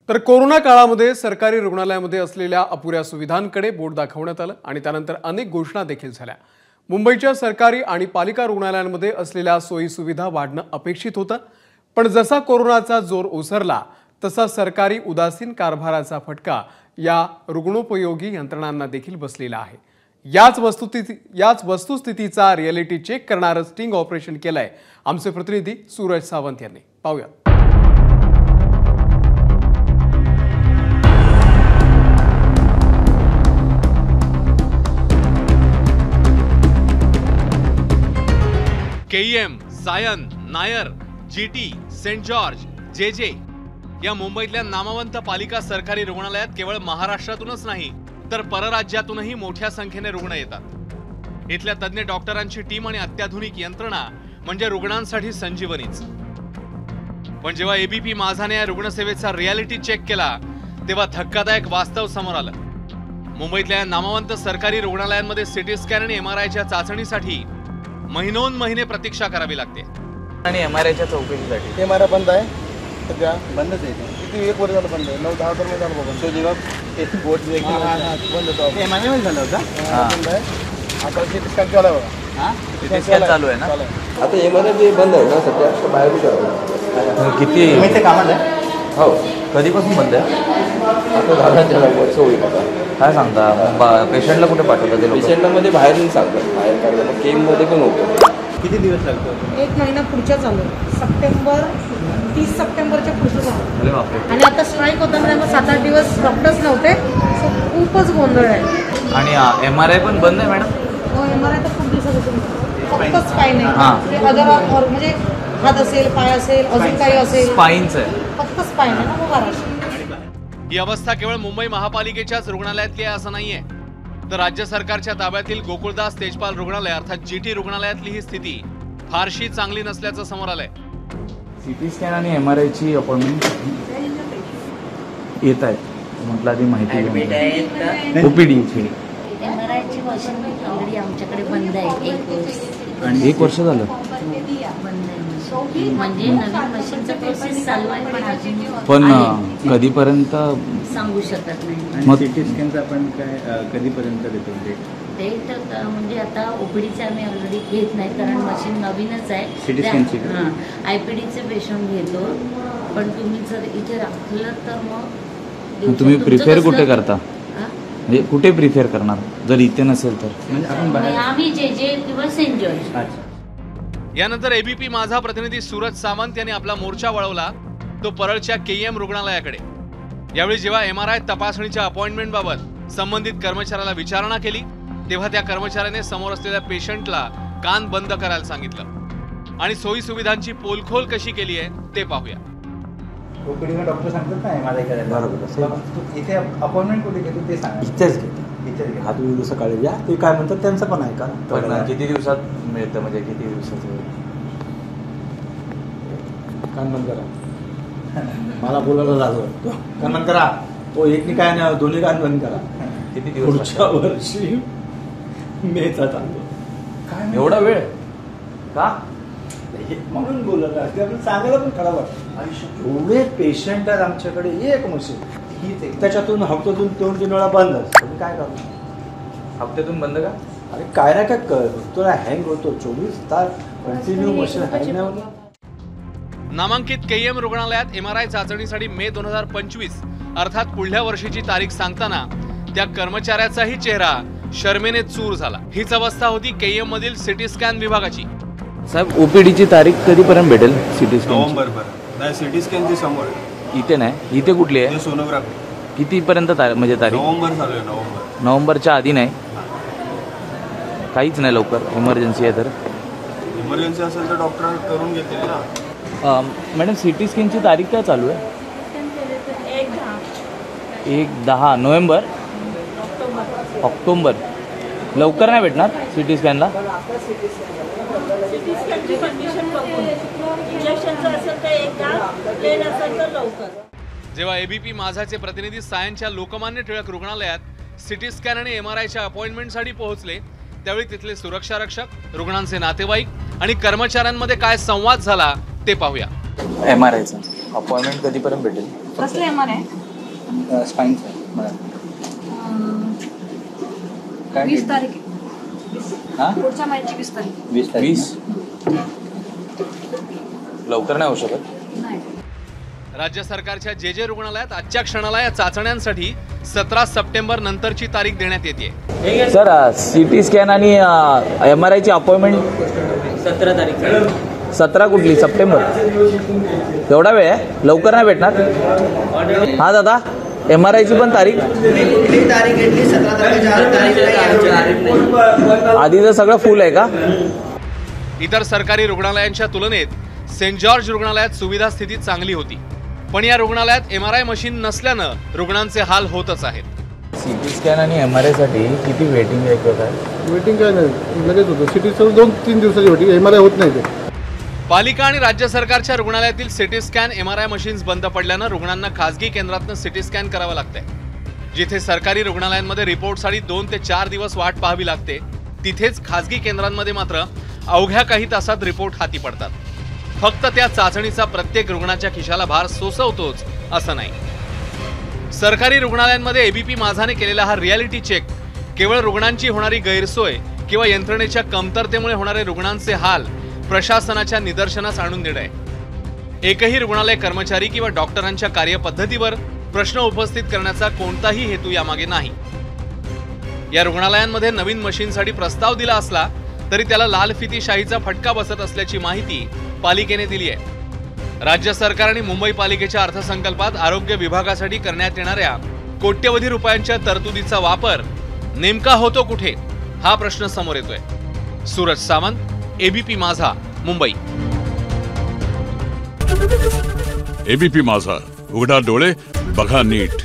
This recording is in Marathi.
तर कोरोना काळामध्ये सरकारी रुग्णालयामध्ये असलेल्या अपुऱ्या सुविधांकडे बोट दाखवण्यात आलं आणि त्यानंतर अनेक घोषणा देखील झाल्या। मुंबईच्या सरकारी आणि पालिका रुग्णालयांमध्ये असलेल्या सोयी सुविधा वाढणं अपेक्षित होतं, पण जसा कोरोनाचा जोर ओसरला तसा सरकारी उदासीन कारभाराचा फटका या रुग्णोपयोगी यंत्रणांना देखील बसलेला आहे। याच वस्तुस्थितीचा रिअलिटी चेक करणारं स्टिंग ऑपरेशन केलंय आमचे प्रतिनिधी सूरज सावंत यांनी। पाहूया। KEM, Sion, Nair, GT, saint George, JJ या मुंबईतल्या नामवंत पालिका सरकारी रुग्णालयात केवळ महाराष्ट्रातूनच नाही तर परराज्यातूनही मोठ्या संख्येने रुग्ण येतात। इथल्या तज्ञ डॉक्टरांची टीम आणि अत्याधुनिक यंत्रणा म्हणजे रुग्णांसाठी संजीवनीच। पण जेव्हा एबीपी माझाने या रुग्णसेवेचा रिअलिटी चेक केला तेव्हा धक्कादायक वास्तव समोर आलं। मुंबईतल्या नामवंत सरकारी रुग्णालयांमध्ये सिटी स्कॅन आणि एमआरआयच्या चाचणीसाठी महिनोन महिने प्रतीक्षा करावी लागते आणि एमआरआयच्या चौकशीसाठी एमआरआय बंद आहे, सध्या बंदच आहे। किती एक वर्ष झालं बंद आहे, 9-10 तर महिने झालं बघा। तो जेव्हा बोर्ड बंद होता एमआरआय मध्ये झालं होतं, बंद आहे। आता सिटी स्कॅन चालू आहे बघा। सिटी स्कॅन चालू आहे ना आता एमआरआय बंद आहे ना सध्या, बाहेर जाऊ किती ते कामाला आहे। हो, कधीपासून बंद आहे? आता झाडांच्या वर्ष होईल आता। काय सांगता, पेशंटला कुठे पाठवतात ते लोक? पेशंटला मध्ये बाहेर नाही सांगतात, बाहेर काढलं मग केममध्ये पण होतं। किती दिवस लागतो? 1 महिना पुढच्या चालू सप्टेंबर 30 सप्टेंबरच्या पुढचं चालू। अरे बापरे। आणि आता स्ट्राईक होता ना, मग 7-8 दिवस डॉक्टर्स नव्हते, सो खूपच गोंधळ आहे। आणि एमआरआय पण बंद आहे मॅडम? हो, एमआरआय तर खूप दिवसापासून फक्त स्पाईन आहे। अदर और म्हणजे हात असेल, पाय असेल, अजून काही असेल, स्पाईनचं आहे फक्त स्पाईन आहे ना महाराष्ट्र। ही अवस्था केवळ मुंबई महापालिकेच्याच रुग्णालयातली आहे असं नाहीये, तर राज्य सरकारच्या ताब्यातील गोकुळदास तेजपाल रुग्णालय अर्थात जीटी रुग्णालयातली ही स्थिती फारशी चांगली नसल्याचं समोर आलंय। सिटी स्कॅन आणि एमआरआयची अपॉइंटमेंट येत आहेत, म्हटलं आधी माहिती ओपीडीची। एमआरआयची मशीन ऑलरेडी आमच्याकडे बंद आहे 1 वर्ष। आणि 1 वर्ष झालं बंद आहे म्हणजे नवीन मशीनचा प्रोसेस चालू आहे, पण अजून पण कधीपर्यंत सांगू शकत नाही। मग सिटी स्कॅनचं आपण काय कधीपर्यंत देतो डेट म्हणजे आता ओपीडीचे आम्ही ऑलरेडी घेत नाही, कारण मशीन नवीनच आहे। सिटी स्कॅनची आयपीडीचे पेशंट घेतो, पण तुम्ही जर इथे राखलं तर मग तुम्ही प्रिफेअर कुठे करता? म्हणजे कुठे प्रिफेअर करणार जर इथे नसेल तर? म्हणजे आपण आम्ही जे किंवा सेंट जॉर्ज। यानंतर एबीपी माझा प्रतिनिधी सूरज सावंत यांनी आपला मोर्चा वळवला तो परळच्या केईएम रुग्णालयाकडे। यावेळी जेव्हा एमआरआय तपासणीच्या अपॉइंटमेंट बाबत संबंधित कर्मचाऱ्याला विचारणा केली तेव्हा त्या कर्मचाऱ्याने समोर असलेल्या पेशंटला कान बंद करायला सांगितलं आणि सोयी सुविधांची पोलखोल कशी केली आहे ते पाहूया। ओपीडीला डॉक्टर सांगतात ना एमआरआय करायला, बरोबर। इथे अपॉइंटमेंट कुठे घेतो ते सांगा। इथेच घेतो, हा तुम्ही सकाळी या, ते काय म्हणतात त्यांचं पण आहे का? पण किती दिवसात मिळतं, म्हणजे किती दिवसाचं? कान बंद करा, मला बोलायला लाज वाटतो। कान बंद करा, तो एक काय नाही, दोन्ही कान बंद करा। किती दिवस? पुढच्या वर्षी मेचा चालतो। काय एवढा वेळ का? म्हणून बोलत असते, आपण सांगायला पण खराब वाटतं। एवढे पेशंट आहेत आमच्याकडे, एक मशीन हीच एक, त्याच्यातून हप्त्यातून 2-3 वेळा बंद असतो। काय करू? हप्त्यातून बंद का? अरे काय ना काय तुला हँग होतो, 24 तास कंटिन्यू मशीन हँग नाही होत। नामांकित केईएम रुग्णालयात एमआरआय चाचणीसाठी मे 2025 अर्थात पुढल्या वर्षीची तारीख सांगताना त्या कर्मचाऱ्याचाही चेहरा शर्मेने चूर झाला। हीच अवस्था होती केईएम मधील सिटी स्कॅन विभागाची। साहेब, ओपीडीची तारीख कधीपर्यंत भेटेल? सिटी स्कॅन नोव्हेंबर नाही, सिटी स्कॅनची समोर इथे नाही, इथे कुठली आहे? सोनोग्राफी कितीपर्यंत म्हणजे तारीख? नोव्हेंबर चालू आहे, नोव्हेंबर। नोव्हेंबरच्या आधी नाही, काहीच नाही लवकर? इमर्जन्सी आहे तर? इमर्जन्सी असेल तर डॉक्टर करून घेतील ना। मॅडम, सिटी स्कॅनची तारीख काय चालू आहे? 1-10 नोव्हेंबर, ऑक्टोबर। लवकर नाही भेटणार सिटी स्कॅनला? जेव्हा एबीपी माझाचे प्रतिनिधी सायनच्या लोकमान्य टिळक रुग्णालयात सिटी स्कॅन आणि एमआरआयच्या अपॉइंटमेंटसाठी पोहोचले त्यावेळी तिथले सुरक्षा रक्षक, रुग्णांचे नातेवाईक आणि कर्मचाऱ्यांमध्ये काय संवाद झाला ते पाहूया। एमआरआयचा अपॉइंटमेंट कधीपर्यंत भेटेल? कसले MRI? स्पाईनचं मला 20 तारीख आहे. हां पुढच्या महिन्याची 20 तारीख. 20 तारीख लवकर नाही होऊ शकत. नाही. राज्य सरकारच्या जे रुग्णालयात आजच्या क्षणाला या चाचण्यांसाठी 17 सप्टेंबर नंतरची तारीख देण्यात येते. सर CT स्कॅन आणि MRI ची अपॉइंटमेंट 17 तारीख. 17 कुठली? सप्टेंबर. एवढा वेळ आहे? लवकर नाही भेटणार? हा दादा, MRI ची पण तारीख आधीचं सगळं फुल आहे का? इतर सरकारी रुग्णालयांच्या तुलनेत सेंट जॉर्ज रुग्णालयात सुविधा स्थिती चांगली होती, पण या रुग्णालयात MRI मशीन नसल्यानं रुग्णांचे हाल होतच आहेत. CT स्कॅन आणि MRI साठी किती वेटिंग आहे? वेटिंग काय नाही, लगेच होतं. सिटीचं 2-3 दिवसाची वेटिंग, MRI होत नाही ते. पालिका आणि राज्य सरकारच्या रुग्णालयातील सिटी स्कॅन MRI मशीन्स बंद पडल्यानं रुग्णांना खासगी केंद्रातनं सिटी स्कॅन करावं लागतंय. जिथे सरकारी रुग्णालयांमध्ये रिपोर्टसाठी 2 ते 4 दिवस वाट पाहावी लागते, तिथेच खासगी केंद्रांमध्ये मात्र अवघ्या काही तासात रिपोर्ट हाती पडतात. फक्त त्या चाचणीचा प्रत्येक रुग्णाच्या खिशाला भार सोसवतोच असं नाही. सरकारी रुग्णालयांमध्ये ABP माझाने केलेला हा रियालिटी चेक केवळ रुग्णांची होणारी गैरसोय किंवा यंत्रणेच्या कमतरतेमुळे होणारे रुग्णांचे हाल प्रशासनाच्या निदर्शनास आणून देणं आहे. एकही रुग्णालय कर्मचारी किंवा डॉक्टरांच्या कार्यपद्धतीवर प्रश्न उपस्थित करण्याचा कोणताही हेतू यामागे नाही. या रुग्णालयांमध्ये नवीन मशीनसाठी प्रस्ताव दिला असला तरी त्याला लालफितीशाहीचा फटका बसत असल्याची माहिती पालिकेने दिली आहे. राज्य सरकार आणि मुंबई पालिकेच्या अर्थसंकल्पात आरोग्य विभागासाठी करण्यात येणाऱ्या कोट्यवधी रुपयांच्या तरतुदीचा वापर नेमका होतो कुठे, हा प्रश्न समोर येतोय. सूरज सावंत, ABP माझा, मुंबई. ABP माझा, उघडा डोळे बघा नीट.